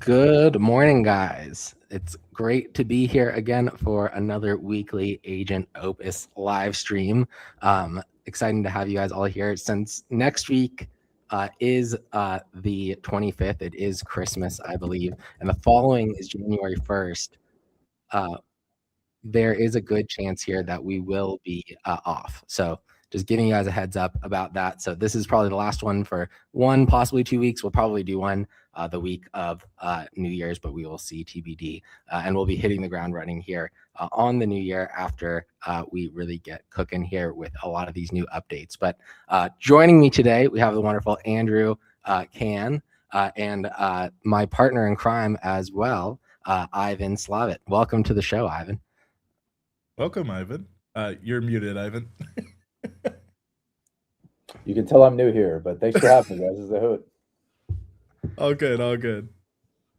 Good morning, guys. It's great to be here again for another weekly Agent Opus live stream. Exciting to have you guys all here since next week is the 25th. It is Christmas, I believe, and the following is January 1st. There is a good chance here that we will be off. So just giving you guys a heads up about that. So this is probably the last one for one, possibly 2 weeks. We'll probably do one the week of New Year's, but we will see TBD. And we'll be hitting the ground running here on the new year after we really get cooking here with a lot of these new updates. But joining me today, we have the wonderful Andrew Can and my partner in crime as well, Ivan Slavit. Welcome to the show, Ivan. Welcome, Ivan. You're muted, Ivan. You can tell I'm new here, but thanks for having me, guys. This is the hood. All good, all good.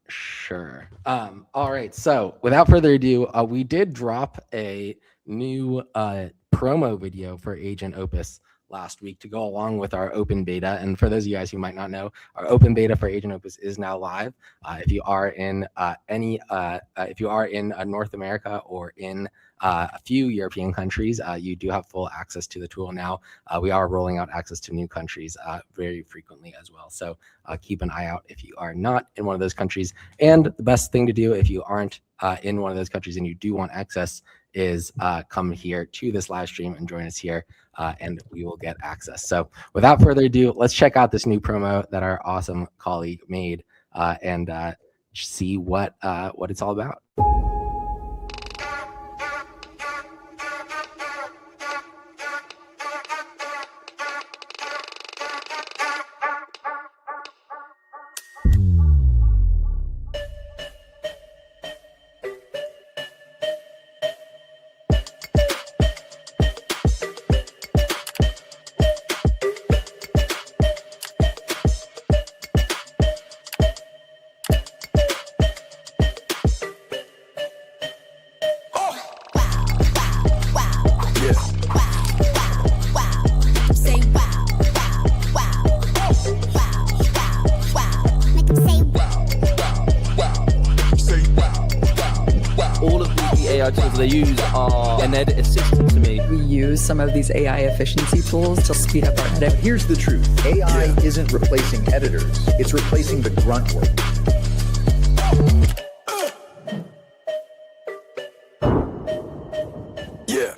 Sure. All right. So without further ado, we did drop a new promo video for Agent Opus last week to go along with our open beta. And for those of you guys who might not know, our open beta for Agent Opus is now live. If you are in North America or in a few European countries, you do have full access to the tool now. We are rolling out access to new countries very frequently as well. So keep an eye out if you are not in one of those countries. And the best thing to do if you aren't in one of those countries and you do want access is come here to this live stream and join us here, and we will get access. So without further ado, let's check out this new promo that our awesome colleague made and see what it's all about. Some of these AI efficiency tools to speed up our edit. Here's the truth. AI isn't replacing editors. It's replacing the grunt work. Yeah.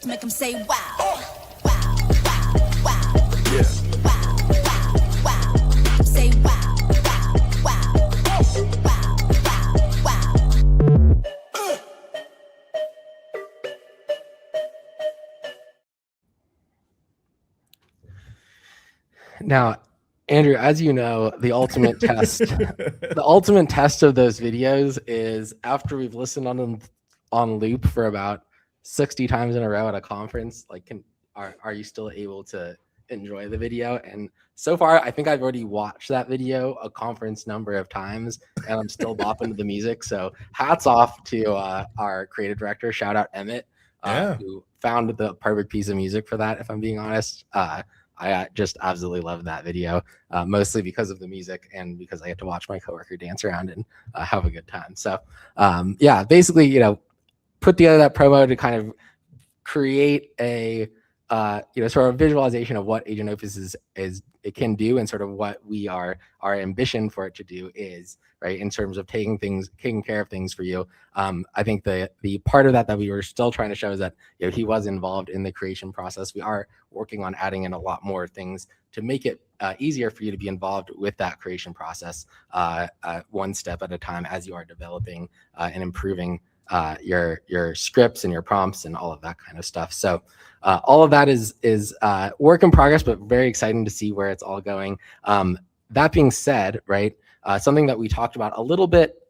To make them say wow. Yeah. Say wow. Now, Andrew, as you know, the ultimate test of those videos is after we've listened on them on loop for about 60 times in a row at a conference, like are you still able to enjoy the video? And so far, I think I've already watched that video a conference number of times and I'm still bopping to the music. So hats off to our creative director, shout out Emmett, who found the perfect piece of music for that, if I'm being honest. I just absolutely love that video, mostly because of the music and because I get to watch my coworker dance around and have a good time. So yeah, basically, put together that promo to kind of create a sort of visualization of what Agent Opus is it can do and sort of what our ambition for it to do is, right, in terms of taking care of things for you. I think the part of that we were still trying to show is that he was involved in the creation process. We are working on adding in a lot more things to make it easier for you to be involved with that creation process one step at a time as you are developing and improving your scripts and your prompts and all of that kind of stuff. So all of that is work in progress, but very exciting to see where it's all going. That being said, right, something that we talked about a little bit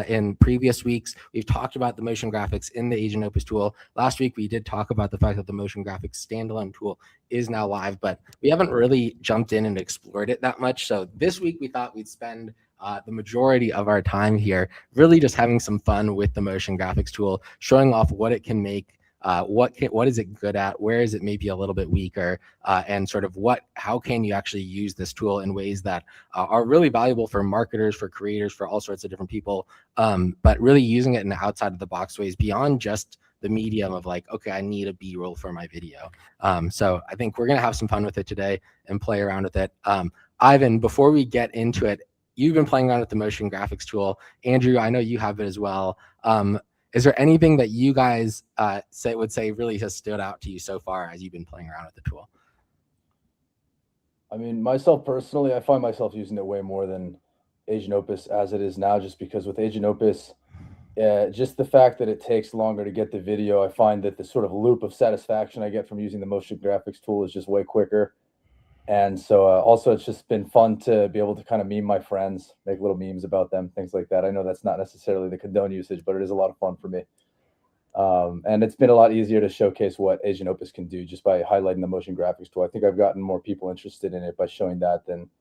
in previous weeks, we've talked about the motion graphics in the Agent Opus tool. Last week, we did talk about the fact that the motion graphics standalone tool is now live, but we haven't really jumped in and explored it that much. So this week, we thought we'd spend the majority of our time here really just having some fun with the motion graphics tool, showing off what it can make what is it good at, where is it maybe a little bit weaker, and sort of how can you actually use this tool in ways that are really valuable for marketers, for creators, for all sorts of different people, but really using it in outside of the box ways beyond just the medium of like, okay, I need a B-roll for my video. So I think we're gonna have some fun with it today and play around with it. Ivan, before we get into it, you've been playing around with the motion graphics tool. Andrew, I know you have it as well. Is there anything that you guys would say really has stood out to you so far as you've been playing around with the tool? I mean, myself personally, I find myself using it way more than Agent Opus as it is now, just because with Agent Opus, just the fact that it takes longer to get the video, I find that the sort of loop of satisfaction I get from using the motion graphics tool is just way quicker. And so also it's just been fun to be able to kind of meme my friends, make little memes about them, things like that. I know that's not necessarily the condone usage, but it is a lot of fun for me. And it's been a lot easier to showcase what Agent Opus can do just by highlighting the motion graphics tool. I think I've gotten more people interested in it by showing that than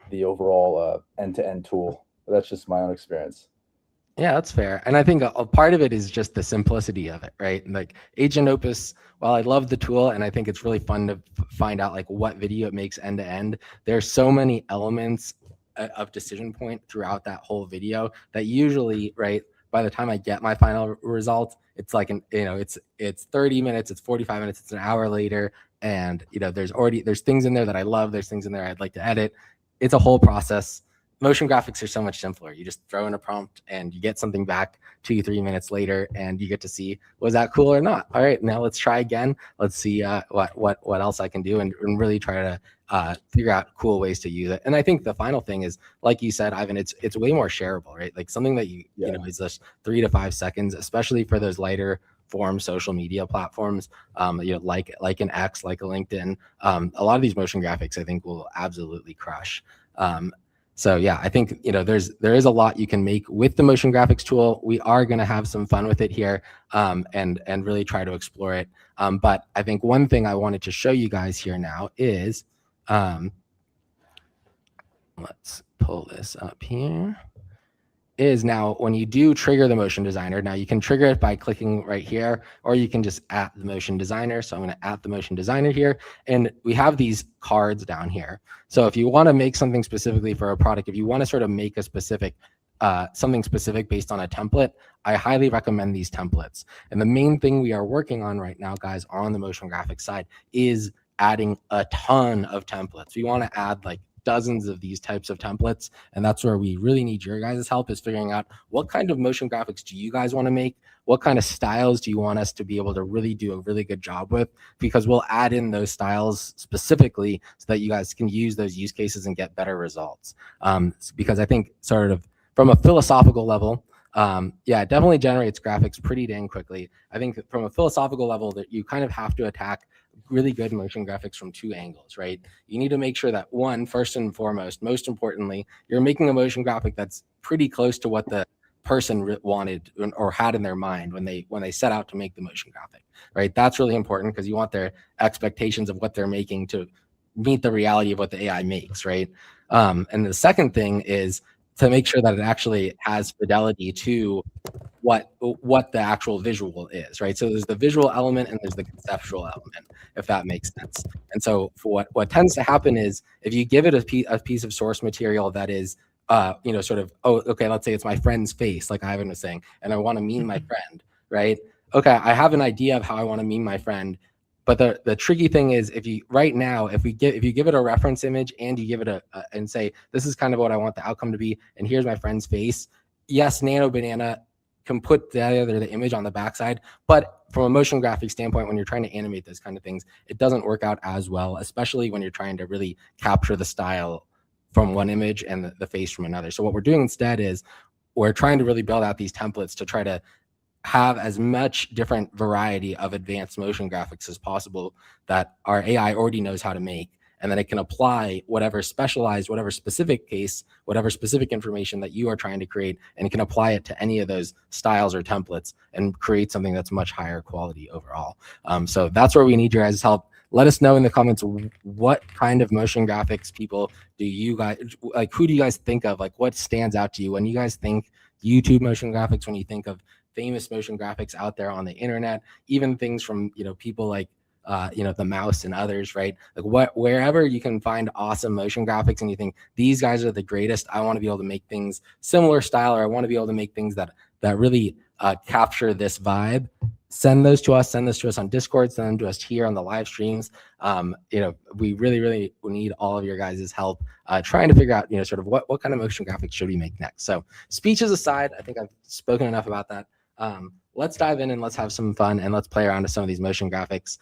the overall end-to-end tool. But that's just my own experience. Yeah, that's fair. And I think a part of it is just the simplicity of it, right? Like Agent Opus, while I love the tool and I think it's really fun to find out like what video it makes end to end, there's so many elements of decision point throughout that whole video that usually, right, by the time I get my final result, it's like it's 30 minutes, it's 45 minutes, it's an hour later, and there's things in there that I love, there's things in there I'd like to edit. It's a whole process. Motion graphics are so much simpler. You just throw in a prompt and you get something back 2-3 minutes later, and you get to see, was that cool or not? All right, now let's try again. Let's see what else I can do, and really try to figure out cool ways to use it. And I think the final thing is, like you said, Ivan, it's way more shareable, right? Like something that you know is just 3 to 5 seconds, especially for those lighter form social media platforms, like an X, like a LinkedIn. A lot of these motion graphics, I think, will absolutely crush. So yeah, I think there is a lot you can make with the motion graphics tool. We are going to have some fun with it here, and really try to explore it. But I think one thing I wanted to show you guys here now is, let's pull this up here. Is now when you do trigger the motion designer, now you can trigger it by clicking right here, or you can just @ the motion designer. So I'm going to @ the motion designer here, and we have these cards down here. So if you want to make something specifically for a product, if you want to sort of make a specific something specific based on a template, I highly recommend these templates. And the main thing we are working on right now, guys, on the motion graphics side is adding a ton of templates. We want to add like dozens of these types of templates, and that's where we really need your guys' help, is figuring out what kind of motion graphics do you guys want to make, what kind of styles do you want us to be able to really do a really good job with, because we'll add in those styles specifically so that you guys can use those use cases and get better results. Because I think sort of from a philosophical level, yeah, it definitely generates graphics pretty dang quickly. I think from a philosophical level that you kind of have to attack really good motion graphics from 2 angles, right? You need to make sure that, one, first and foremost, most importantly, you're making a motion graphic that's pretty close to what the person wanted or had in their mind when they set out to make the motion graphic, right? That's really important because you want their expectations of what they're making to meet the reality of what the AI makes, right? And the second thing is to make sure that it actually has fidelity to what the actual visual is, right? So there's the visual element and there's the conceptual element, if that makes sense. And so for what tends to happen is, if you give it a piece of source material that is sort of, oh, okay, let's say it's my friend's face, like Ivan was saying, and I want to meme my friend, right? Okay, I have an idea of how I want to meme my friend, but the tricky thing is, if you give it a reference image and you give it and say, this is kind of what I want the outcome to be, and here's my friend's face. Yes, Nano Banana can put the image on the backside, but from a motion graphic standpoint, when you're trying to animate those kind of things, it doesn't work out as well, especially when you're trying to really capture the style from one image and the face from another. So what we're doing instead is we're trying to really build out these templates to try to have as much different variety of advanced motion graphics as possible that our AI already knows how to make, and then it can apply whatever specialized, whatever specific case, whatever specific information that you are trying to create, and it can apply it to any of those styles or templates and create something that's much higher quality overall. So that's where we need your guys' help. Let us know in the comments what kind of motion graphics people do you guys like. Who do you guys think of? Like, what stands out to you when you guys think YouTube motion graphics? When you think of famous motion graphics out there on the internet, even things from, people like, the Mouse and others, right? Like wherever you can find awesome motion graphics and you think these guys are the greatest, I want to be able to make things similar style, or I want to be able to make things that really capture this vibe. Send those to us. Send this to us on Discord. Send them to us here on the live streams. We really, really need all of your guys' help trying to figure out, sort of what kind of motion graphics should we make next. So speeches aside, I think I've spoken enough about that. Let's dive in and let's have some fun and let's play around with some of these motion graphics.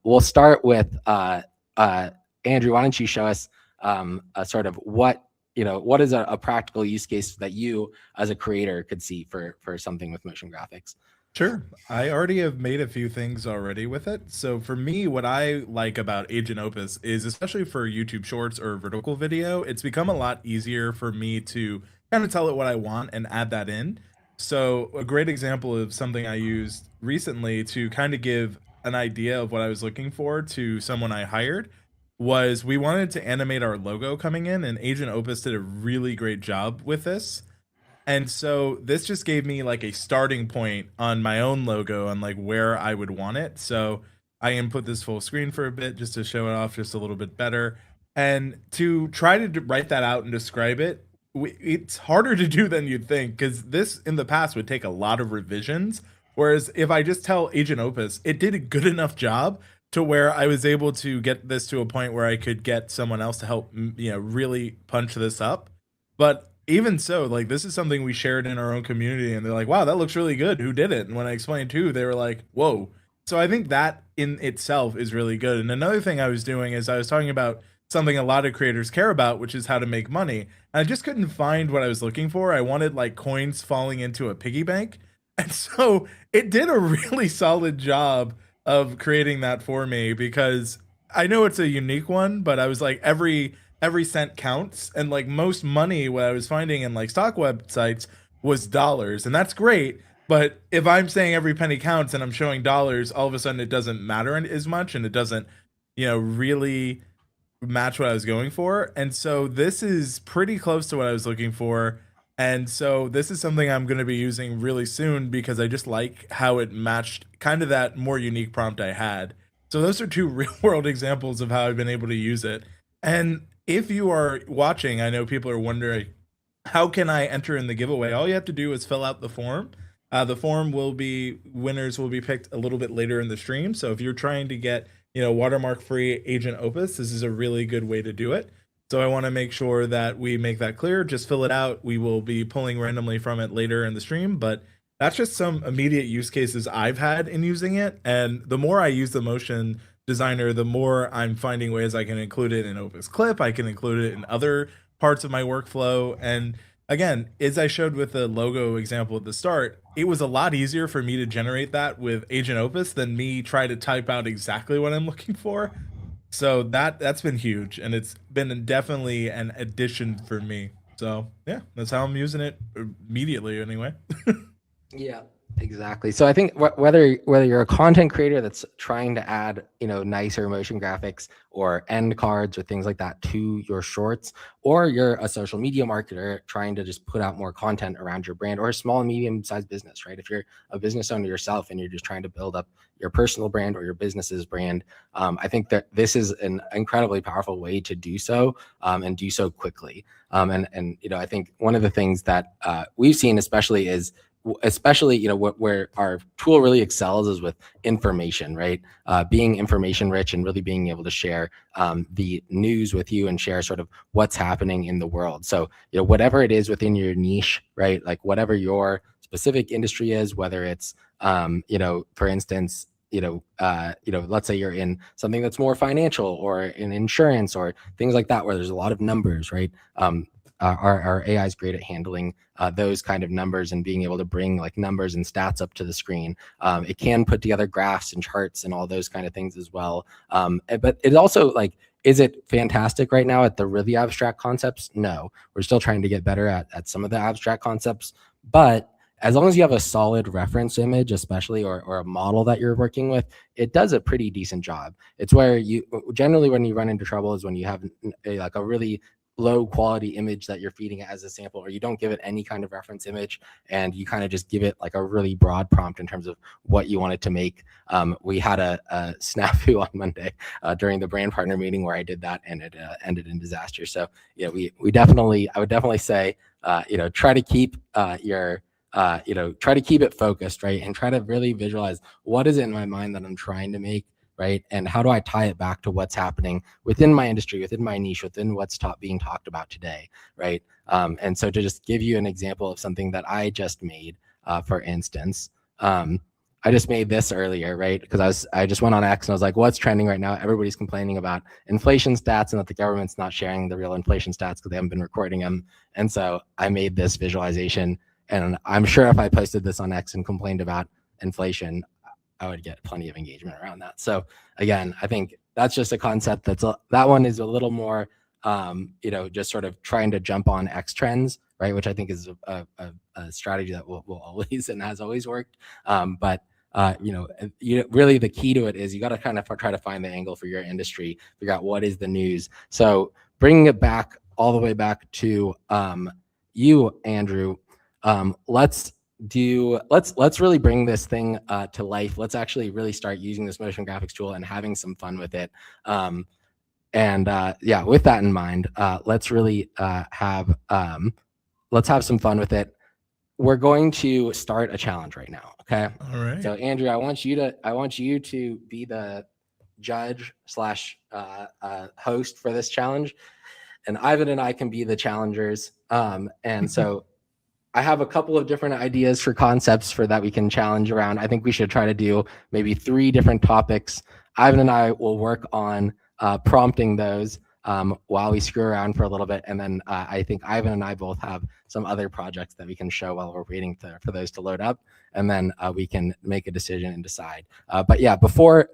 We'll start with Andrew. Why don't you show us a sort of what is a practical use case that you as a creator could see for something with motion graphics? Sure. I already have made a few things already with it. So for me, what I like about Agent Opus is, especially for YouTube Shorts or vertical video, it's become a lot easier for me to kind of tell it what I want and add that in. So a great example of something I used recently to kind of give an idea of what I was looking for to someone I hired was we wanted to animate our logo coming in, and Agent Opus did a really great job with this. And so this just gave me like a starting point on my own logo on like where I would want it. So I input this full screen for a bit just to show it off just a little bit better. And to try to write that out and describe it, it's harder to do than you'd think, because this in the past would take a lot of revisions. Whereas if I just tell Agent Opus, it did a good enough job to where I was able to get this to a point where I could get someone else to help, really punch this up. But even so, like, this is something we shared in our own community, and they're like, wow, that looks really good. Who did it? And when I explained who, they were like, whoa. So I think that in itself is really good. And another thing I was doing is I was talking about something a lot of creators care about, which is how to make money. And I just couldn't find what I was looking for. I wanted like coins falling into a piggy bank. And so it did a really solid job of creating that for me, because I know it's a unique one, but I was like, every cent counts. And like most money, what I was finding in like stock websites was dollars, and that's great. But if I'm saying every penny counts and I'm showing dollars, all of a sudden it doesn't matter as much, and it doesn't, really match what I was going for. And so this is pretty close to what I was looking for. And so this is something I'm going to be using really soon, because I just like how it matched kind of that more unique prompt I had. So those are two real world examples of how I've been able to use it. And if you are watching, I know people are wondering, how can I enter in the giveaway? All you have to do is fill out the form. The form winners will be picked a little bit later in the stream. So if you're trying to get, watermark free Agent Opus, this is a really good way to do it. So I want to make sure that we make that clear. Just fill it out. We will be pulling randomly from it later in the stream, but that's just some immediate use cases I've had in using it. And the more I use the Motion Designer, the more I'm finding ways I can include it in Opus Clip. I can include it in other parts of my workflow. And again, as I showed with the logo example at the start, it was a lot easier for me to generate that with Agent Opus than me try to type out exactly what I'm looking for. So that's been huge, and it's been definitely an addition for me. So yeah, that's how I'm using it immediately anyway. Yeah, exactly. So I think whether you're a content creator that's trying to add, nicer motion graphics or end cards or things like that to your shorts, or you're a social media marketer trying to just put out more content around your brand, or a small and medium-sized business, right? If you're a business owner yourself and you're just trying to build up your personal brand or your business's brand, I think that this is an incredibly powerful way to do so, and do so quickly. And I think one of the things that we've seen especially where our tool really excels is with information, right? Being information rich and really being able to share the news with you and share sort of what's happening in the world. So, whatever it is within your niche, right? Like whatever your specific industry is, whether it's, for instance, let's say you're in something that's more financial or in insurance or things like that, where there's a lot of numbers, right? Our AI is great at handling those kind of numbers and being able to bring like numbers and stats up to the screen. It can put together graphs and charts and all those kind of things as well. But it also is it fantastic right now at the really abstract concepts? No, we're still trying to get better at some of the abstract concepts. But as long as you have a solid reference image, especially, or a model that you're working with, it does a pretty decent job. It's where you generally, when you run into trouble, is when you have a really low quality image that you're feeding it as a sample, or you don't give it any kind of reference image, and you kind of just give it like a really broad prompt in terms of what you want it to make. We had a snafu on Monday during the brand partner meeting where I did that, and it ended in disaster. So yeah, I would definitely say, try to keep try to keep it focused, right? And try to really visualize what is it in my mind that I'm trying to make, right? And how do I tie it back to what's happening within my industry, within my niche, within what's being talked about today, right? And so to just give you an example of something that I just made, for instance, I just made this earlier, right? Because I just went on X and I was like, what's trending right now? Everybody's complaining about inflation stats and that the government's not sharing the real inflation stats because they haven't been recording them. And so I made this visualization, and I'm sure if I posted this on X and complained about inflation, I would get plenty of engagement around that. So again, I think that's just a concept that one is a little more, just sort of trying to jump on X trends, right? Which I think is a strategy that will always and has always worked. Really the key to it is you got to kind of try to find the angle for your industry, figure out what is the news. So bringing it back all the way back to you, Andrew, let's really bring this thing to life. Let's actually really start using this motion graphics tool and having some fun with it. With that in mind, let's really have some fun with it. We're going to start a challenge right now. Okay. All right. So Andrew, I want you to be the judge / host for this challenge, and Ivan and I can be the challengers. And so I have a couple of different ideas for concepts for that we can challenge around. I think we should try to do maybe 3 different topics. Ivan and I will work on prompting those while we screw around for a little bit. And then I think Ivan and I both have some other projects that we can show while we're waiting for those to load up. And then we can make a decision and decide. But yeah, before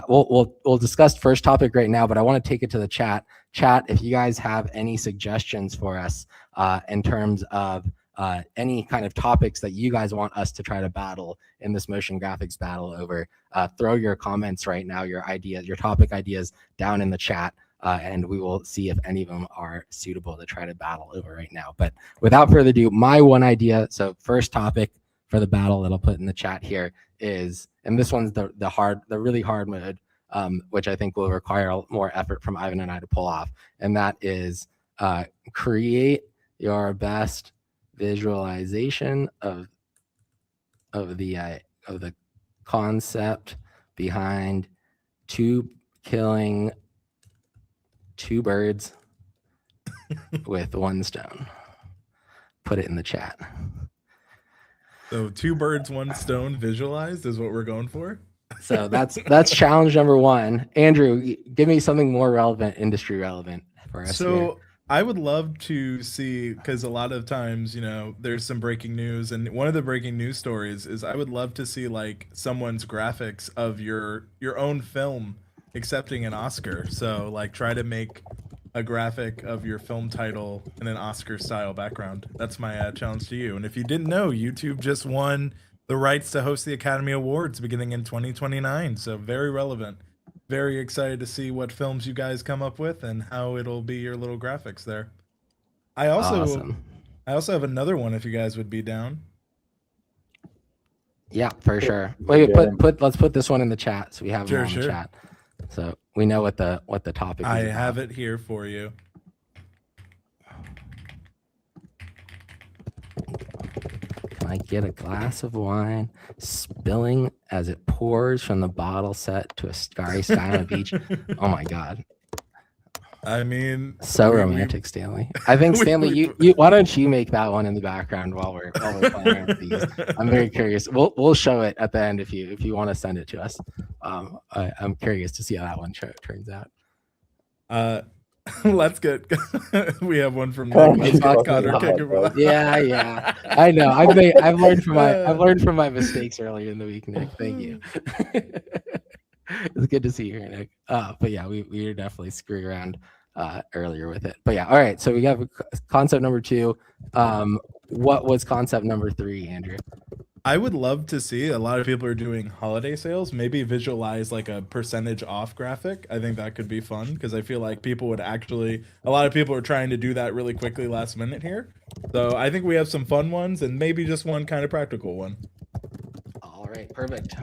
we'll discuss first topic right now, but I want to take it to the chat. Chat, if you guys have any suggestions for us in terms of any kind of topics that you guys want us to try to battle in this motion graphics battle over, throw your comments right now, your ideas, your topic ideas down in the chat. And we will see if any of them are suitable to try to battle over right now. But without further ado, my one idea, so first topic for the battle that I'll put in the chat here is, and this one's the really hard mode, which I think will require more effort from Ivan and I to pull off. And that is create your best visualization of the concept behind killing 2 birds with 1 stone. Put it in the chat. So 2 birds, 1 stone visualized is what we're going for. So that's challenge number 1. Andrew, give me something more relevant, industry relevant for us. So here. I would love to see, because a lot of times, there's some breaking news, and one of the breaking news stories is I would love to see like someone's graphics of your own film accepting an Oscar. So like try to make a graphic of your film title in an Oscar style background. That's my challenge to you. And if you didn't know, YouTube just won the rights to host the Academy Awards beginning in 2029. So very relevant. Very excited to see what films you guys come up with and how it'll be your little graphics there. I also have another one if you guys would be down. Yeah, for sure. Wait, let's put this one in the chat so we have it on the chat. So we know what the topic is. I have it here for you. Can I get a glass of wine spilling as it pours from the bottle set to a starry sky on a beach? Oh my God. I mean, so romantic, Stanley. I think Stanley, you why don't you make that one in the background while we're playing with these? I'm very curious. We'll show it at the end if you want to send it to us. I'm curious to see how that one turns out. Let's get. We have one from Nick. Yeah. I know. I've learned from my mistakes earlier in the week, Nick. Thank you. It's good to see you here, Nick. But yeah, we are definitely screwing around earlier with it. But yeah, all right. So we have concept number 2. What was concept number 3, Andrew? I would love to see, a lot of people are doing holiday sales, maybe visualize like a percentage off graphic. I think that could be fun because I feel like people would actually, a lot of people are trying to do that really quickly last minute here. So I think we have some fun ones and maybe just one kind of practical one. All right, perfect.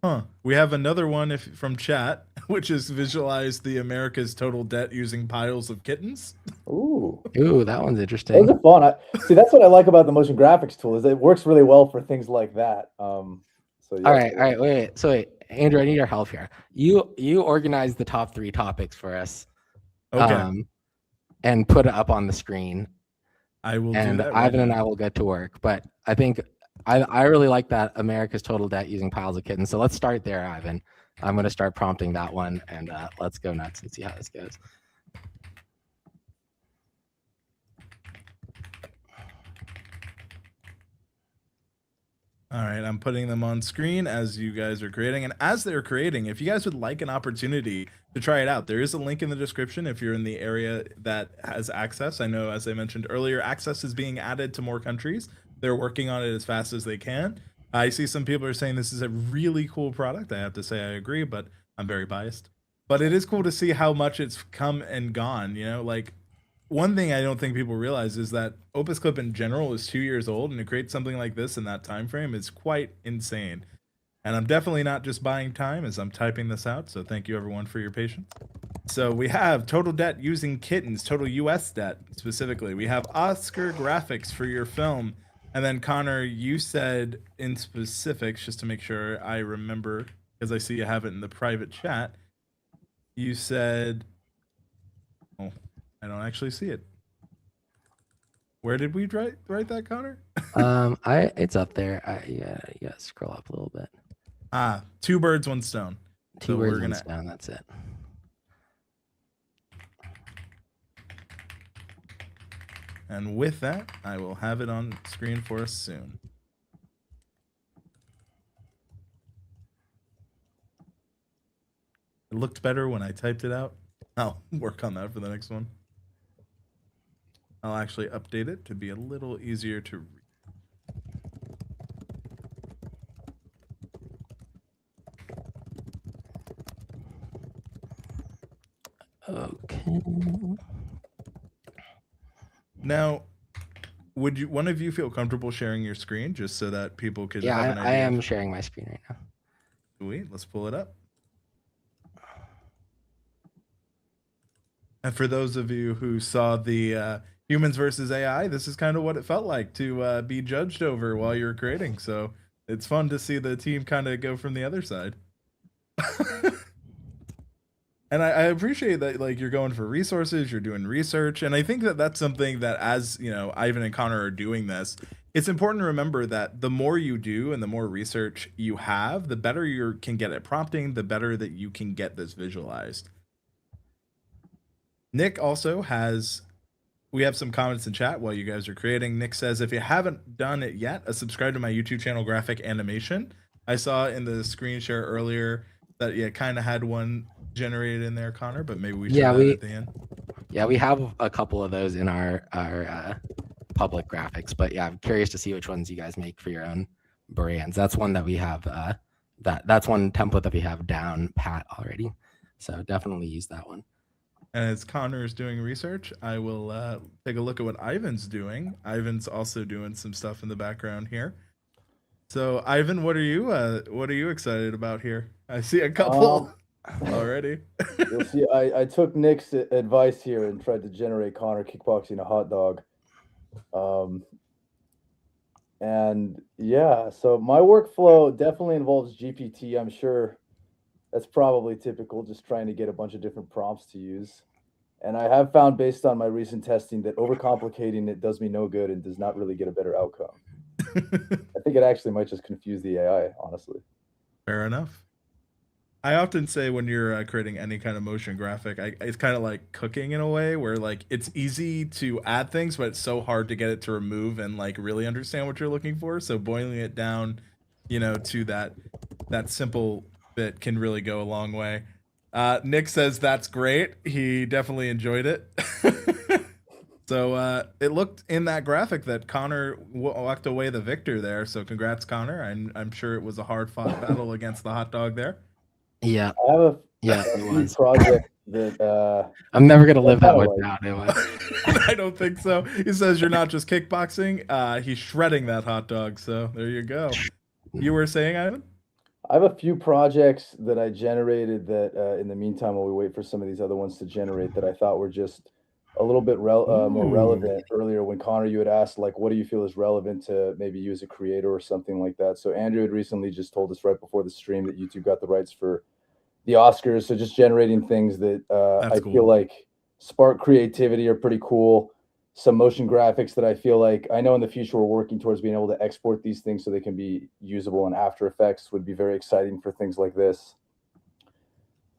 Huh. We have another one from chat, which is visualize the America's total debt using piles of kittens. Ooh, Ooh, that one's those interesting. are fun. See, that's what I like about the motion graphics tool is it works really well for things like that. So yeah. All right, wait. So wait, Andrew, I need your help here. You organize the top 3 topics for us. Okay. And put it up on the screen. I will And do that. Ivan and I will get to work. But I think I really like that America's total debt using piles of kittens. So let's start there, Ivan. I'm going to start prompting that one, and let's go nuts and see how this goes. All right, I'm putting them on screen as you guys are creating. And as they're creating, if you guys would like an opportunity to try it out, there is a link in the description if you're in the area that has access. I know, as I mentioned earlier, access is being added to more countries. They're working on it as fast as they can. I see some people are saying this is a really cool product. I have to say I agree, but I'm very biased. But it is cool to see how much it's come and gone, you know, like one thing I don't think people realize is that Opus Clip in general is 2 years old, and to create something like this in that time frame is quite insane. And I'm definitely not just buying time as I'm typing this out, so thank you everyone for your patience. So we have total debt using kittens, total US debt specifically. We have Oscar graphics for your film. And then Connor, you said in specifics, just to make sure I remember, because I see you have it in the private chat, you said, oh, I don't actually see it. Where did we write that, Connor? It's up there. You gotta scroll up a little bit. 2 birds, 1 stone. Two words, 1 stone. That's it. And with that, I will have it on screen for us soon. It looked better when I typed it out. I'll work on that for the next one. I'll actually update it to be a little easier to read. Okay. Now, would you one of you feel comfortable sharing your screen just so that people could have an idea? I am sharing my screen right now. Sweet, let's pull it up. And for those of you who saw the Humans versus AI, this is kind of what it felt like to be judged over while you were creating. So it's fun to see the team kind of go from the other side. And I appreciate that, like, you're going for resources, you're doing research, and I think that that's something that, as you know, Ivan and Connor are doing this, it's important to remember that the more you do and the more research you have, the better you can get at prompting, the better that you can get this visualized. Nick also has, we have some comments in chat while you guys are creating. Nick says, if you haven't done it yet, subscribe to my YouTube channel, Graphic Animation. I saw in the screen share earlier that you kind of had one generated in there, Connor, but maybe we should add it at the end. Yeah, we have a couple of those in our public graphics, but yeah, I'm curious to see which ones you guys make for your own brands. That's one that we have that's one template that we have down pat already, so definitely use that one. And as Connor is doing research, I will take a look at what Ivan's doing. Ivan's also doing some stuff in the background here. So Ivan, what are you excited about here? I see a couple already. You'll see, I took Nick's advice here and tried to generate Connor kickboxing a hot dog. And yeah, so my workflow definitely involves GPT. I'm sure that's probably typical, just trying to get a bunch of different prompts to use. And I have found, based on my recent testing, that overcomplicating it does me no good and does not really get a better outcome. I think it actually might just confuse the AI, honestly. Fair enough. I often say when you're creating any kind of motion graphic, it's kind of like cooking in a way where, like, it's easy to add things, but it's so hard to get it to remove and, like, really understand what you're looking for. So boiling it down, you know, to that simple bit can really go a long way. Nick says that's great. He definitely enjoyed it. So it looked in that graphic that Connor walked away the victor there. So congrats, Connor. I'm sure it was a hard fought battle against the hot dog there. Yeah, I have yeah, a it few was. projects that I'm never gonna live that kinda one like. down. It was. I don't think so. He says you're not just kickboxing. He's shredding that hot dog. So there you go. You were saying, Ivan? I have a few projects that I generated that, in the meantime, while we wait for some of these other ones to generate, that I thought were just a little bit more relevant. Earlier, when Connor, you had asked, like, what do you feel is relevant to maybe you as a creator or something like that. So Andrew had recently just told us right before the stream that YouTube got the rights for the Oscars. So just generating things that That's I cool. feel like spark creativity are pretty cool. Some motion graphics that I feel like I know in the future we're working towards being able to export these things so they can be usable in After Effects would be very exciting for things like this.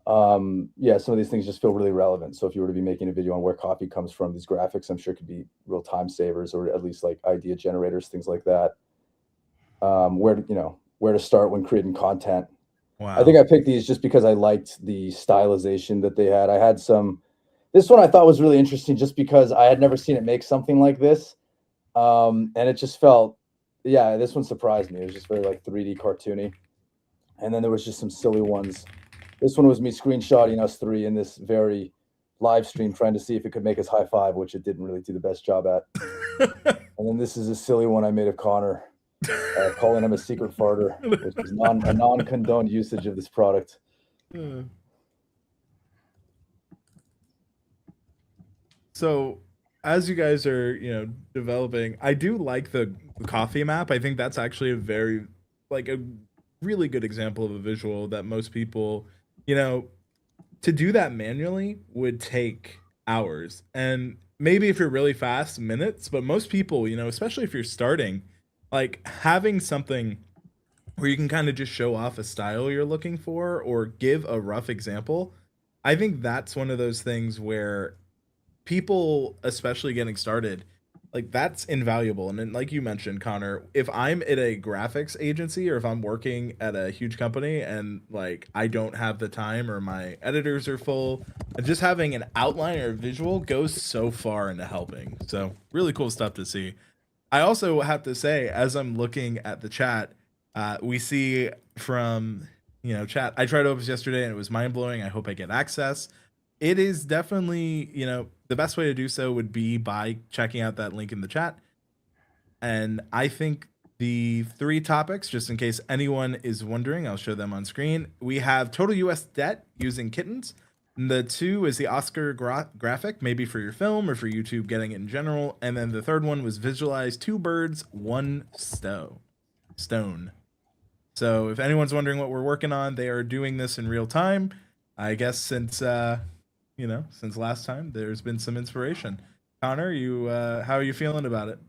Yeah, some of these things just feel really relevant. So if you were to be making a video on where coffee comes from, these graphics I'm sure could be real time savers, or at least like idea generators, things like that. Where to start when creating content. Wow. I think I picked these just because I liked the stylization that they had. I had some. This one I thought was really interesting just because I had never seen it make something like this. And it just felt, yeah, this one surprised me. It was just very like 3D cartoony. And then there was just some silly ones. This one was me screenshotting us three in this very live stream, trying to see if it could make us high five, which it didn't really do the best job at. And then this is a silly one I made of Connor, calling him a secret farter, which is a non-condoned usage of this product. So as you guys are, developing, I do like the coffee map. I think that's actually a really good example of a visual that most people, to do that manually would take hours. And maybe if you're really fast, minutes, but most people, especially if you're starting, like having something where you can kind of just show off a style you're looking for or give a rough example. I think that's one of those things where people, especially getting started, like that's invaluable. And then, like you mentioned, Connor, if I'm at a graphics agency or if I'm working at a huge company and like I don't have the time or my editors are full, just having an outline or a visual goes so far into helping. So really cool stuff to see. I also have to say, as I'm looking at the chat, we see from chat, I tried Opus yesterday and it was mind-blowing. I hope I get access. It is definitely, the best way to do so would be by checking out that link in the chat. And I think the 3 topics, just in case anyone is wondering, I'll show them on screen. We have total US debt using kittens. And the 2 is the Oscar graphic, maybe for your film or for YouTube getting it in general. And then the 3rd one was visualize 2 birds, 1 stone. So if anyone's wondering what we're working on, they are doing this in real time. I guess since since last time, there's been some inspiration. Connor, how are you feeling about it?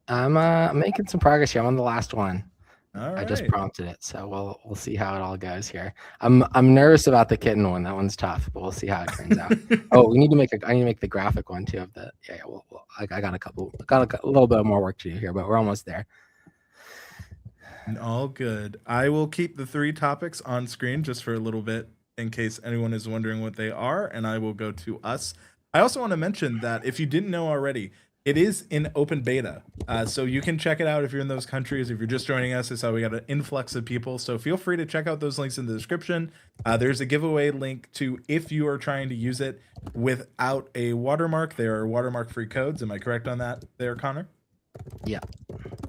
I'm making some progress here. I'm on the last one. All right. I just prompted it, so we'll see how it all goes here. I'm nervous about the kitten one. That one's tough, but we'll see how it turns out. Oh, I need to make the graphic one too of the I got a little bit more work to do here, but we're almost there. All good. I will keep the 3 topics on screen just for a little bit in case anyone is wondering what they are, and I will go to us. I also want to mention that if you didn't know already, it is in open beta, so you can check it out if you're in those countries. If you're just joining us, it's how we got an influx of people, so feel free to check out those links in the description. There's a giveaway link to if you are trying to use it without a watermark. There are watermark free codes. Am I correct on that there, Connor? Yeah.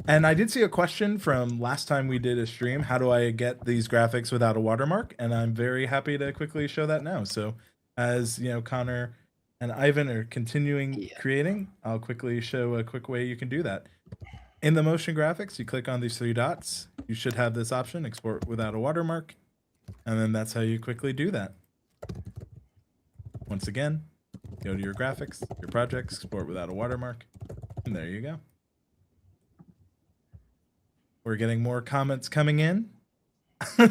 And I did see a question from last time we did a stream. How do I get these graphics without a watermark? And I'm very happy to quickly show that now. So as Connor and Ivan are continuing creating, I'll quickly show a quick way you can do that. In the motion graphics, you click on these 3 dots. You should have this option, export without a watermark. And then that's how you quickly do that. Once again, go to your graphics, your projects, export without a watermark. And there you go. We're getting more comments coming in.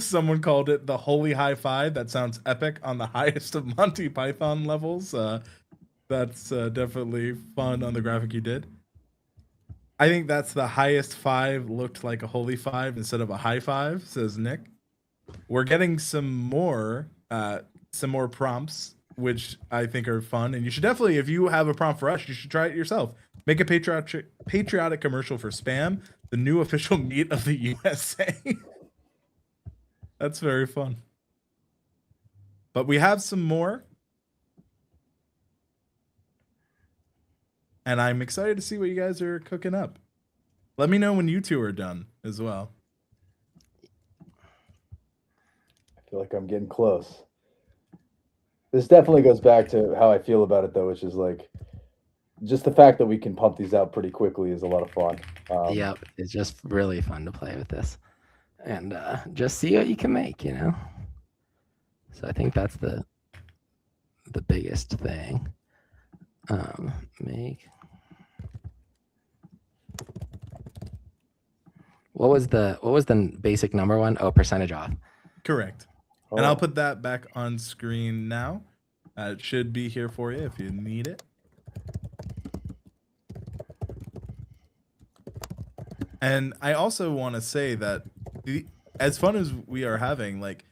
Someone called it the holy high five. That sounds epic on the highest of Monty Python levels. That's definitely fun on the graphic you did. I think that's the highest 5 looked like a holy 5 instead of a high 5, says Nick. We're getting some more prompts which I think are fun. And you should definitely, if you have a prompt for us, you should try it yourself. Make a patriotic commercial for Spam, the new official meat of the USA. That's very fun. But we have some more. And I'm excited to see what you guys are cooking up. Let me know when you two are done as well. I feel like I'm getting close. This definitely goes back to how I feel about it, though, which is like just the fact that we can pump these out pretty quickly is a lot of fun. Yep, it's just really fun to play with this, and just see what you can make, you know. So I think that's the biggest thing. Make. What was the basic number one? Oh, percentage off. Correct. Oh. And I'll put that back on screen now. It should be here for you if you need it. And I also want to say that as fun as we are having, like,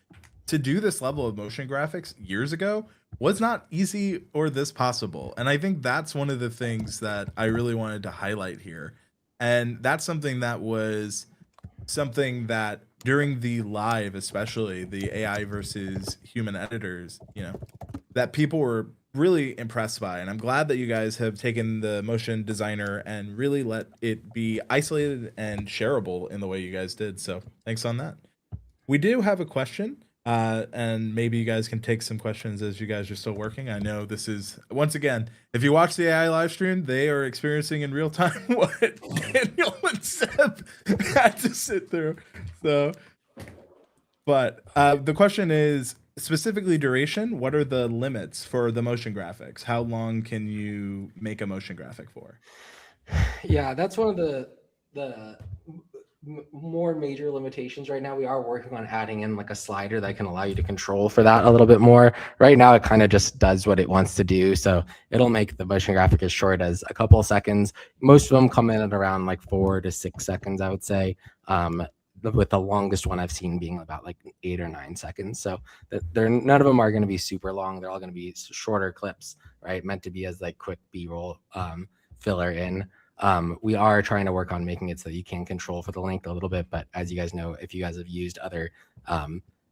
to do this level of motion graphics years ago was not easy or this possible. And I think that's one of the things that I really wanted to highlight here. And that's something that was something that during the live, especially the AI versus human editors, you know, that people were really impressed by. And I'm glad that you guys have taken the motion designer and really let it be isolated and shareable in the way you guys did. So thanks on that. We do have a question. And maybe you guys can take some questions as you guys are still working. I know this is, once again, if you watch the AI live stream, they are experiencing in real time what Daniel and Seb had to sit through. So, but the question is specifically duration. What are the limits for the motion graphics? How long can you make a motion graphic for? Yeah, that's one of the more major limitations right now. We are working on adding in like a slider that can allow you to control for that a little bit more. Right now, it kind of just does what it wants to do. So it'll make the motion graphic as short as a couple of seconds. Most of them come in at around like 4 to 6 seconds, I would say. With the longest one I've seen being about like 8 or 9 seconds. So none of them are going to be super long. They're all going to be shorter clips, right? Meant to be as like quick B-roll filler in. We are trying to work on making it so that you can control for the length a little bit, but as you guys know, if you guys have used other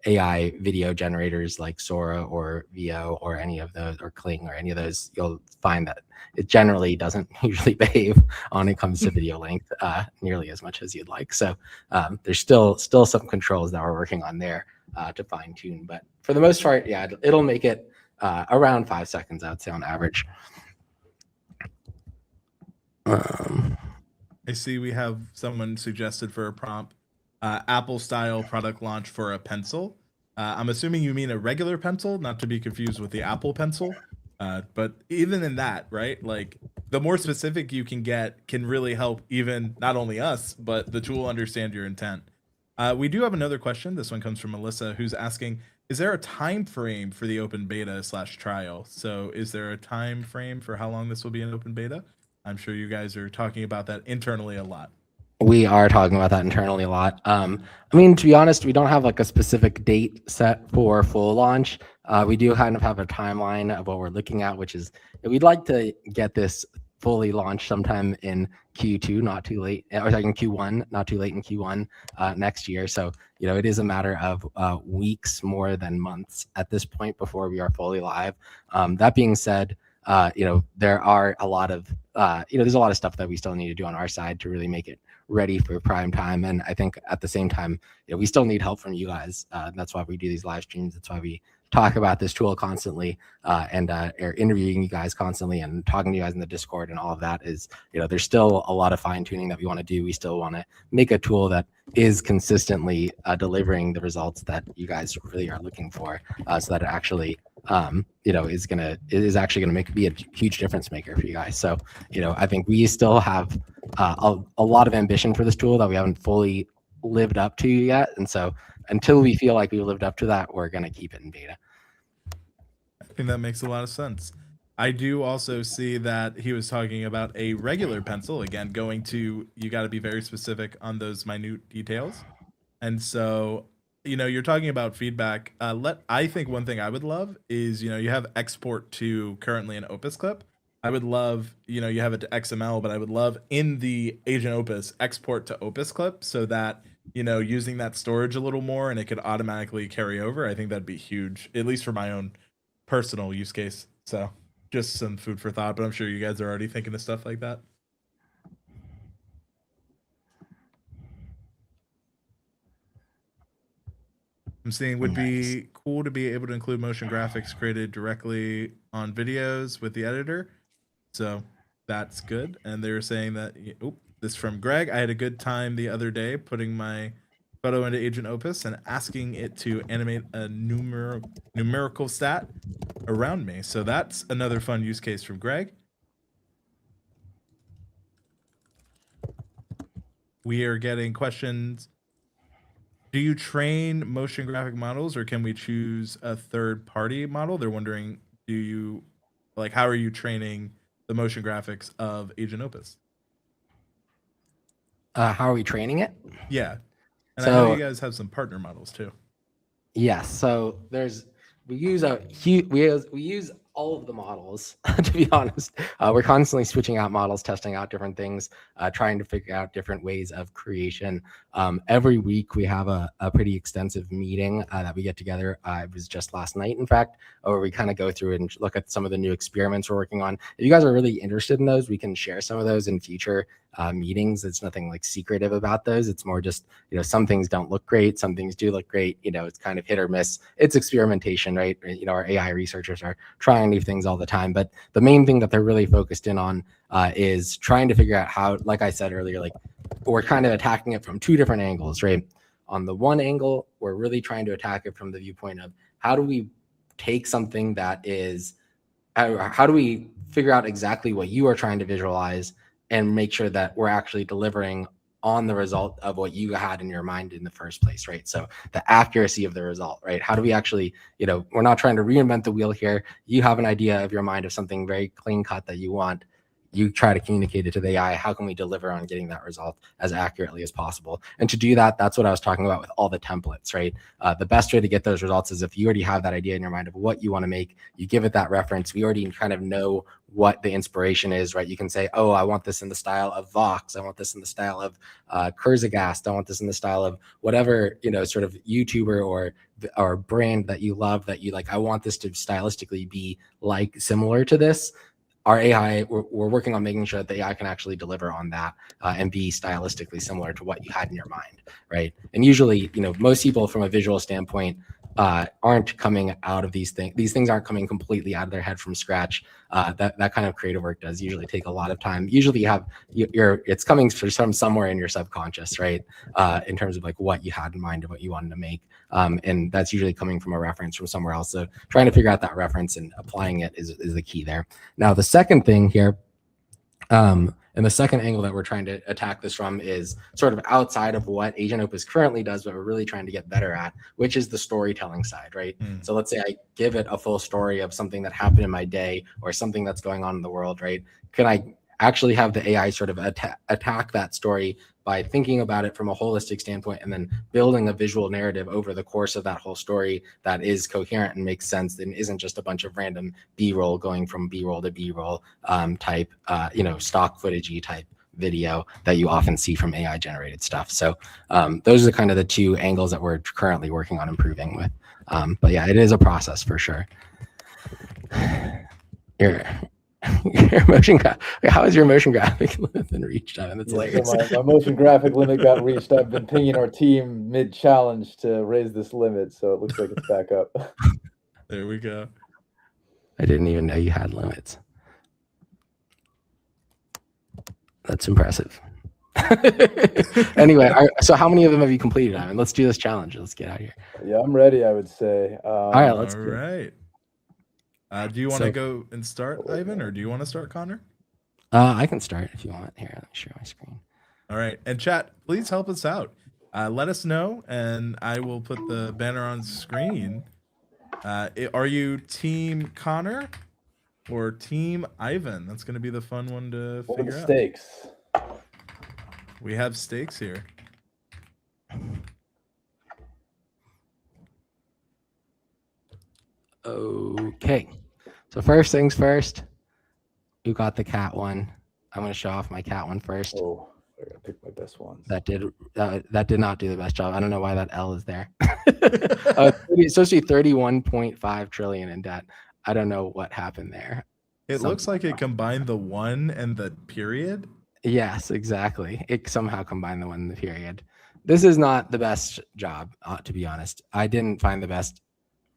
AI video generators like Sora or VO or any of those, or Kling or any of those, you'll find that it generally doesn't usually behave when it comes to video length nearly as much as you'd like. So there's still some controls that we're working on there to fine tune, but for the most part, yeah, it'll make it around 5 seconds, I would say, on average. I see we have someone suggested for a prompt, Apple style product launch for a pencil. I'm assuming you mean a regular pencil, not to be confused with the Apple Pencil. But even in that, right? Like the more specific you can get can really help even not only us, but the tool understand your intent. We do have another question. This one comes from Melissa, who's asking, is there a time frame for the open beta / trial? So is there a time frame for how long this will be in open beta? I'm sure you guys are talking about that internally a lot. We are talking about that internally a lot. I mean, to be honest, we don't have like a specific date set for full launch. We do kind of have a timeline of what we're looking at, which is we'd like to get this fully launched sometime in Q2, not too late, or like in Q1, not too late in Q1 next year. So, you know, it is a matter of weeks more than months at this point before we are fully live. That being said, you know, there are a lot of, you know, there's a lot of stuff that we still need to do on our side to really make it ready for prime time. And I think at the same time, you know, we still need help from you guys. That's why we do these live streams. That's why we talk about this tool constantly and are interviewing you guys constantly and talking to you guys in the Discord, and all of that is, you know, there's still a lot of fine tuning that we want to do. We still want to make a tool that is consistently delivering the results that you guys really are looking for, so that it actually you know, is actually gonna be a huge difference maker for you guys. So, you know, I think we still have a lot of ambition for this tool that we haven't fully lived up to yet. And so until we feel like we lived up to that, we're gonna keep it in beta. I think that makes a lot of sense. I do also see that he was talking about a regular pencil. Again, you got to be very specific on those minute details. And so you're talking about feedback. I think one thing I would love is, you have export to currently an Opus clip. I would love, you have it to XML, but I would love in the Agent Opus export to Opus clip so that, using that storage a little more and it could automatically carry over. I think that'd be huge, at least for my own personal use case. So just some food for thought, but I'm sure you guys are already thinking of stuff like that. I'm seeing would be cool to be able to include motion graphics created directly on videos with the editor. So that's good. And they were saying that, this from Greg. I had a good time the other day putting my photo into Agent Opus and asking it to animate a numerical stat around me. So that's another fun use case from Greg. We are getting questions. Do you train motion graphic models, or can we choose a third-party model? They're wondering, how are you training the motion graphics of Agent Opus? How are we training it? Yeah, and I know you guys have some partner models too. Yes. So we use all of the models. To be honest, we're constantly switching out models, testing out different things, trying to figure out different ways of creation. Every week we have a pretty extensive meeting that we get together. It was just last night, in fact, where we kind of go through and look at some of the new experiments we're working on. If you guys are really interested in those, we can share some of those in future meetings. It's nothing like secretive about those. It's more just, some things don't look great, some things do look great. It's kind of hit or miss. It's experimentation, right? Our AI researchers are trying new things all the time, but the main thing that they're really focused in on is trying to figure out how, like I said earlier, we're kind of attacking it from two different angles, right? On the one angle, we're really trying to attack it from the viewpoint of how do we take something that is, how do we figure out exactly what you are trying to visualize and make sure that we're actually delivering on the result of what you had in your mind in the first place, right? So the accuracy of the result, right? How do we actually, we're not trying to reinvent the wheel here. You have an idea of your mind of something very clean cut that you want. You try to communicate it to the AI. How can we deliver on getting that result as accurately as possible? And to do that, that's what I was talking about with all the templates, right? The best way to get those results is if you already have that idea in your mind of what you want to make, you give it that reference. We already kind of know what the inspiration is, right? You can say, oh, I want this in the style of Vox. I want this in the style of Kurzagast. I want this in the style of whatever, sort of YouTuber or brand that you love that you like. I want this to stylistically be similar to this. Our AI, we're working on making sure that the AI can actually deliver on that and be stylistically similar to what you had in your mind, right? And usually, most people from a visual standpoint aren't coming out of these things. These things aren't coming completely out of their head from scratch. That kind of creative work does usually take a lot of time. Usually you have it's coming from somewhere in your subconscious, right? In terms of what you had in mind and what you wanted to make. And that's usually coming from a reference from somewhere else. So trying to figure out that reference and applying it is the key there. Now, the second thing here, and the second angle that we're trying to attack this from is sort of outside of what Agent Opus currently does, but we're really trying to get better at, which is the storytelling side, right? So let's say I give it a full story of something that happened in my day or something that's going on in the world, right? Can I actually have the AI sort of attack that story by thinking about it from a holistic standpoint and then building a visual narrative over the course of that whole story that is coherent and makes sense and isn't just a bunch of random B-roll going from B-roll to B-roll type, stock footage-y type video that you often see from AI generated stuff. So those are kind of the two angles that we're currently working on improving with. But yeah, it is a process for sure. Your motion how is your motion graphic limit been reached? I mean, that's hilarious. So my motion graphic limit got reached. I've been pinging our team mid-challenge to raise this limit, so it looks like it's back up. There we go. I didn't even know you had limits. That's impressive. Anyway, so how many of them have you completed? I mean, let's do this challenge. Let's get out of here. Yeah, I'm ready, I would say. All right, let's All right. Do you want to go and start, Ivan, or do you want to start, Connor? I can start if you want. Here, let me share my screen. All right. And chat, please help us out. Let us know, and I will put the banner on screen. Are you Team Connor or Team Ivan? That's going to be the fun one to figure out. Stakes. We have stakes here. Okay. So first things first, you got the cat one. I'm going to show off my cat one first. Oh, I gotta pick my best ones. That did not do the best job. I don't know why that L is there. It's supposed to be 31.5 trillion in debt. I don't know what happened there. It looks like it combined the 1 and the period. Yes, exactly. It somehow combined the one in the period. This is not the best job, to be honest. I didn't find the best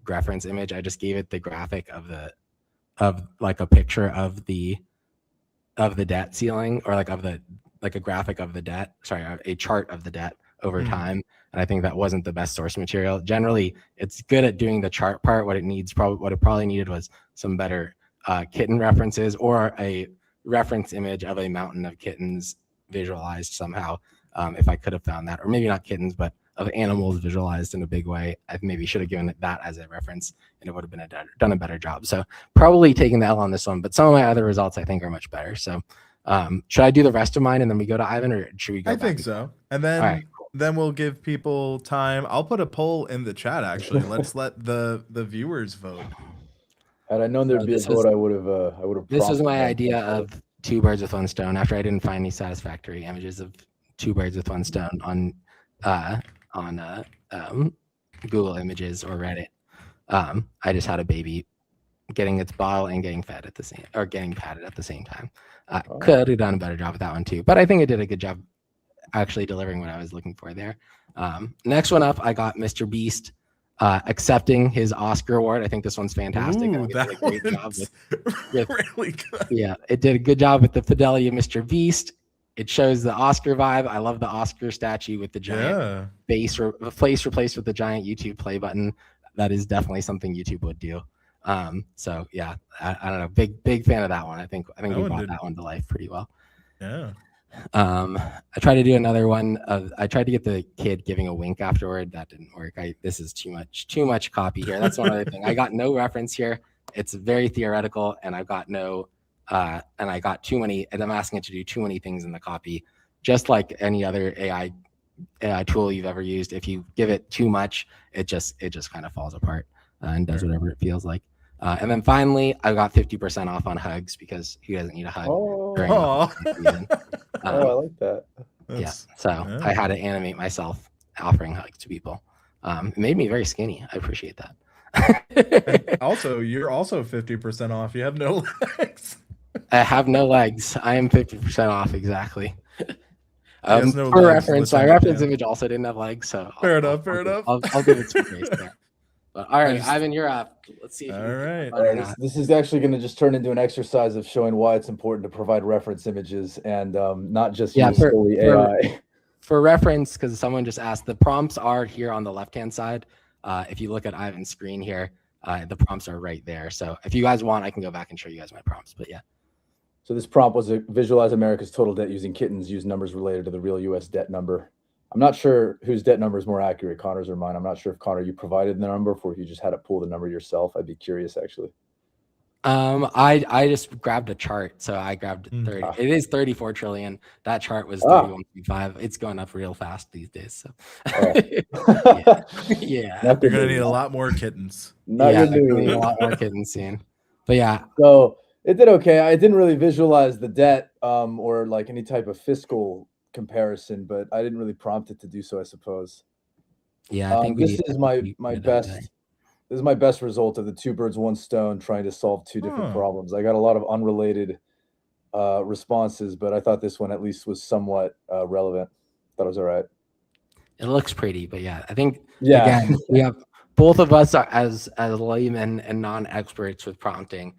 reference image. I just gave it the graphic of like a picture of the debt ceiling, or like a graphic of the debt. Sorry, a chart of the debt over time. And I think that wasn't the best source material. Generally, it's good at doing the chart part. What it probably needed was some better kitten references, or a reference image of a mountain of kittens visualized somehow. If I could have found that, or maybe not kittens, but of animals visualized in a big way, I maybe should have given it that as a reference, and it would have been done a better job. So probably taking the L on this one, but some of my other results I think are much better. So should I do the rest of mine and then we go to Ivan, or should we go? I think so. And then, right, then we'll give people time. I'll put a poll in the chat. Actually, let's let the viewers vote. Had I known there'd be a vote, I would have. This was my idea of 2 birds with 1 stone. After I didn't find any satisfactory images of 2 birds with 1 stone on Google Images or Reddit, I just had a baby getting its bottle and getting fed at the same, or getting patted at the same time. Could have done a better job with that one too, but I think I did a good job actually delivering what I was looking for there. Next one up, I got Mr. Beast accepting his Oscar award. I think this one's fantastic. Ooh, that did a great job with really good. Yeah, it did a good job with the fidelity of Mr. Beast. It shows the Oscar vibe. I love the Oscar statue with the giant face replaced with the giant YouTube play button. That is definitely something YouTube would do. So yeah, I don't know. Big fan of that one. I think we brought that one to life pretty well. Yeah. I tried to do another one. I tried to get the kid giving a wink afterward. That didn't work. This is too much copy here. That's one other thing. I got no reference here. It's very theoretical, and I've got no. And I got too many, and I'm asking it to do too many things in the copy. Just like any other AI tool you've ever used, if you give it too much, it just kind of falls apart and does whatever it feels like. And then finally, I got 50% off on hugs, because who doesn't need a hug? I like that. So I had to animate myself offering hugs to people. It made me very skinny. I appreciate that. Also, you're also 50% off. You have no legs. I have no legs. I am 50% off exactly. No for legs. reference, my reference image also didn't have legs, so fair enough. I'll give it some grace there. But all right, Ivan, you're up. Let's see. All right. This is actually going to just turn into an exercise of showing why it's important to provide reference images and not just use solely AI. For reference, because someone just asked, the prompts are here on the left-hand side. If you look at Ivan's screen here, the prompts are right there. So if you guys want, I can go back and show you guys my prompts. But yeah. So this prompt was a visualize America's total debt using kittens. Use numbers related to the real U.S. debt number. I'm not sure whose debt number is more accurate, Connor's or mine. I'm not sure if, Connor, you provided the number, or if you just had to pull the number yourself. I'd be curious, actually. I just grabbed a chart, so I grabbed 30. It is 34 trillion. That chart was 31.5. It's going up real fast these days. So yeah. You're gonna need a lot more kittens. Need a lot more kittens soon. But yeah. So it did okay. I didn't really visualize the debt or like any type of fiscal comparison, but I didn't really prompt it to do so, I suppose. Yeah, I think this is my best. This is my best result of the 2 birds, 1 stone, trying to solve 2 different problems. I got a lot of unrelated responses, but I thought this one at least was somewhat relevant. Thought it was all right. It looks pretty, but yeah, I think again, we have both of us are, as laymen and non-experts with prompting,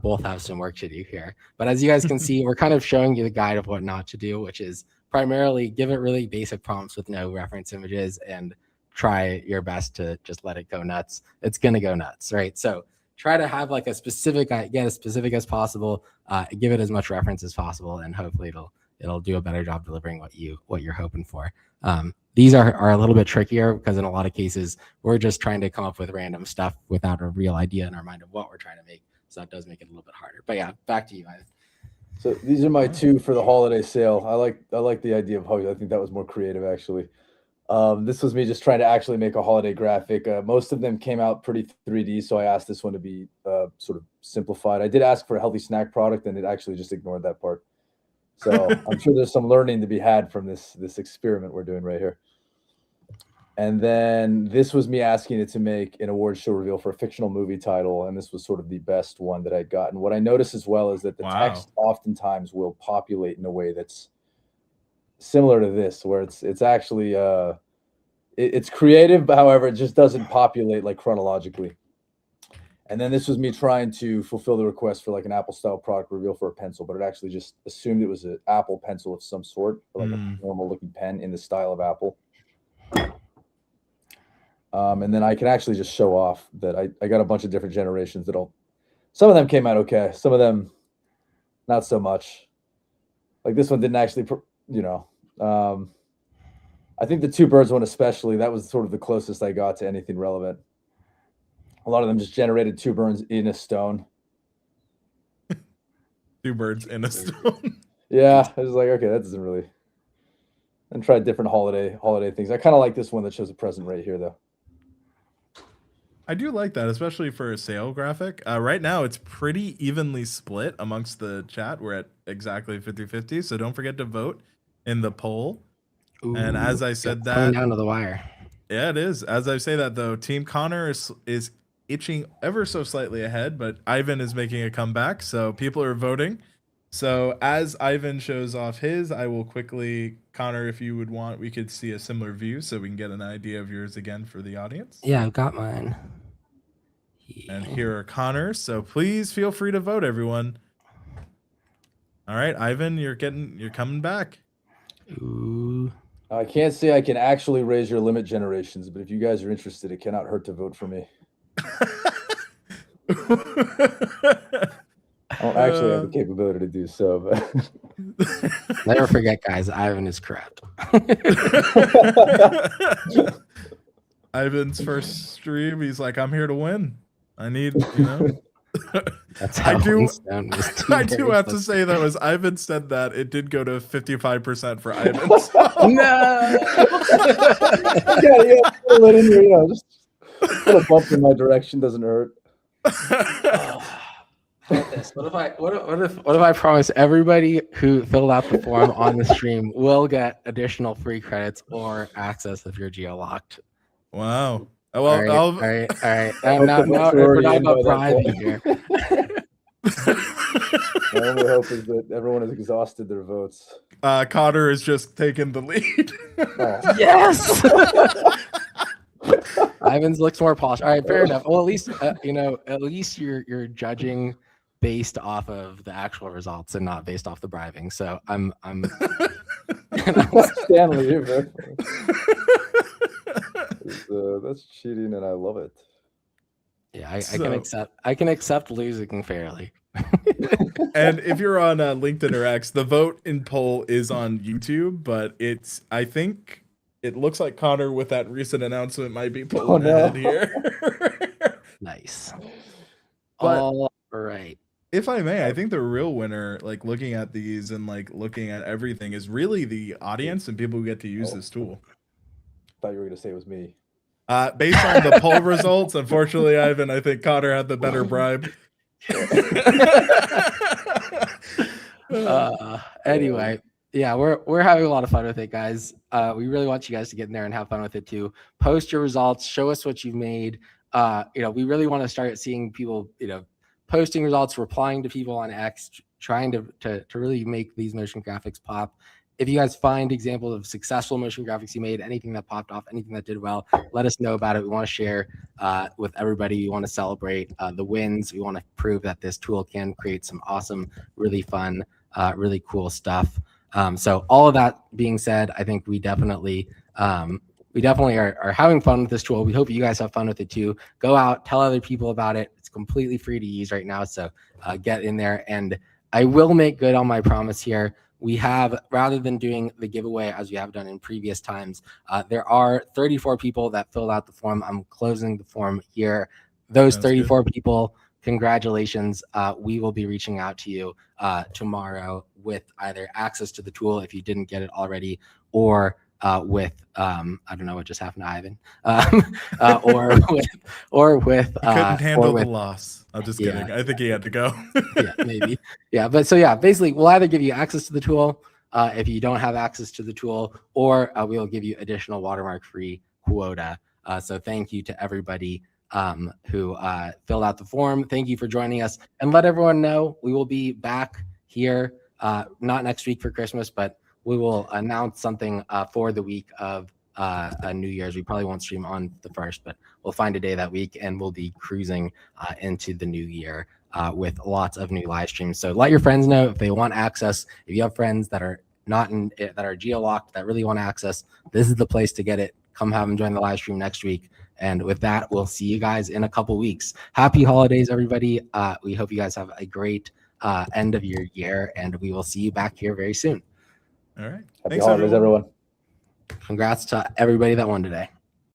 both have some work to do here. But as you guys can see, we're kind of showing you the guide of what not to do, which is primarily give it really basic prompts with no reference images and try your best to just let it go nuts. It's going to go nuts, right? So try to have like a specific, get as specific as possible, give it as much reference as possible, and hopefully it'll do a better job delivering what you're hoping for. These are a little bit trickier because in a lot of cases, we're just trying to come up with random stuff without a real idea in our mind of what we're trying to make. So that does make it a little bit harder. But yeah, back to you, Ivan. So these are my 2 for the holiday sale. I like the idea of hugs. I think that was more creative, actually. This was me just trying to actually make a holiday graphic. Most of them came out pretty 3D, so I asked this one to be sort of simplified. I did ask for a healthy snack product, and it actually just ignored that part. So I'm sure there's some learning to be had from this experiment we're doing right here. And then this was me asking it to make an award show reveal for a fictional movie title, and this was sort of the best one that I'd gotten. What I noticed as well is that the text oftentimes will populate in a way that's similar to this, where it's actually it's creative, but however, it just doesn't populate like chronologically. And then this was me trying to fulfill the request for like an Apple style product reveal for a pencil, but it actually just assumed it was an Apple pencil of some sort, or like a normal looking pen in the style of Apple. And then I can actually just show off that I got a bunch of different generations some of them came out okay, some of them not so much. Like this one didn't actually, I think the two birds one especially, that was sort of the closest I got to anything relevant. A lot of them just generated two birds in a stone. Two birds in a stone. Yeah, I was like, okay, that doesn't really. And tried different holiday things. I kind of like this one that shows a present right here, though. I do like that, especially for a sale graphic. Right now, it's pretty evenly split amongst the chat. We're at exactly 50-50, so don't forget to vote in the poll. Ooh, and as I said that, coming down to the wire. Yeah, it is. As I say that, though, Team Connor is itching ever so slightly ahead, but Ivan is making a comeback, so people are voting. So as Ivan shows off his, I will quickly, Connor, if you would want, we could see a similar view so we can get an idea of yours again for the audience. Yeah, I've got mine. Yeah. And here are Connor's, so please feel free to vote, everyone. All right, Ivan, you're coming back. Ooh. I can't say I can actually raise your limit generations, but if you guys are interested, it cannot hurt to vote for me. I don't actually have the capability to do so, but Never forget, guys, Ivan is correct. Ivan's first stream, he's like, I'm here to win. I need, That's how I do have to to say, though, as Ivan said that, it did go to 55% for Ivan. No. yeah, put it in here, just put a bump in my direction doesn't hurt. What if I promise everybody who filled out the form on the stream will get additional free credits or access if you're geo-locked? Wow. Well, all right. Now we're talking about bribing here. My only hope is that everyone has exhausted their votes. Connor is just taking the lead. Oh. Yes. Ivan's looks more polished. All right, fair enough. Well, at least you're judging based off of the actual results and not based off the bribing. So I'm Stanley here, man. That's cheating, and I love it. Yeah, I can accept losing fairly. And if you're on LinkedIn or X, the vote in poll is on YouTube, but I think it looks like Connor with that recent announcement might be pulling ahead here. Nice. But all right. If I may, I think the real winner, like looking at these and like looking at everything, is really the audience and people who get to use this tool. I thought you were going to say it was me. Based on the poll results, unfortunately, Ivan, I think Connor had the better bribe. Anyway, yeah, we're having a lot of fun with it, guys. We really want you guys to get in there and have fun with it too. Post your results, show us what you've made. We really want to start seeing people, posting results, replying to people on X, trying to really make these motion graphics pop. If you guys find examples of successful motion graphics you made, anything that popped off, anything that did well, let us know about it. We want to share with everybody. We want to celebrate the wins. We want to prove that this tool can create some awesome, really fun, really cool stuff. So all of that being said, I think we definitely are having fun with this tool. We hope you guys have fun with it too. Go out, tell other people about it. It's completely free to use right now. So get in there, and I will make good on my promise here. We have, rather than doing the giveaway as we have done in previous times, there are 34 people that filled out the form. I'm closing the form here. Those 34 people, congratulations. We will be reaching out to you tomorrow with either access to the tool if you didn't get it already, or with I don't know what just happened to Ivan, or with He couldn't handle or with, the loss. I'm just Yeah. kidding. I think he had to go. yeah, maybe. Yeah. But so yeah, basically we'll either give you access to the tool if you don't have access to the tool, or we'll give you additional watermark free quota. So thank you to everybody who filled out the form. Thank you for joining us, and let everyone know we will be back here not next week for Christmas, but we will announce something for the week of New Year's. We probably won't stream on the 1st, but we'll find a day that week, and we'll be cruising into the new year with lots of new live streams. So let your friends know if they want access. If you have friends that are not in that are geo-locked that really want access, this is the place to get it. Come have them join the live stream next week. And with that, we'll see you guys in a couple weeks. Happy holidays, everybody. We hope you guys have a great end of your year, and we will see you back here very soon. All right. Happy Thanks, holidays, everyone. Congrats to everybody that won today.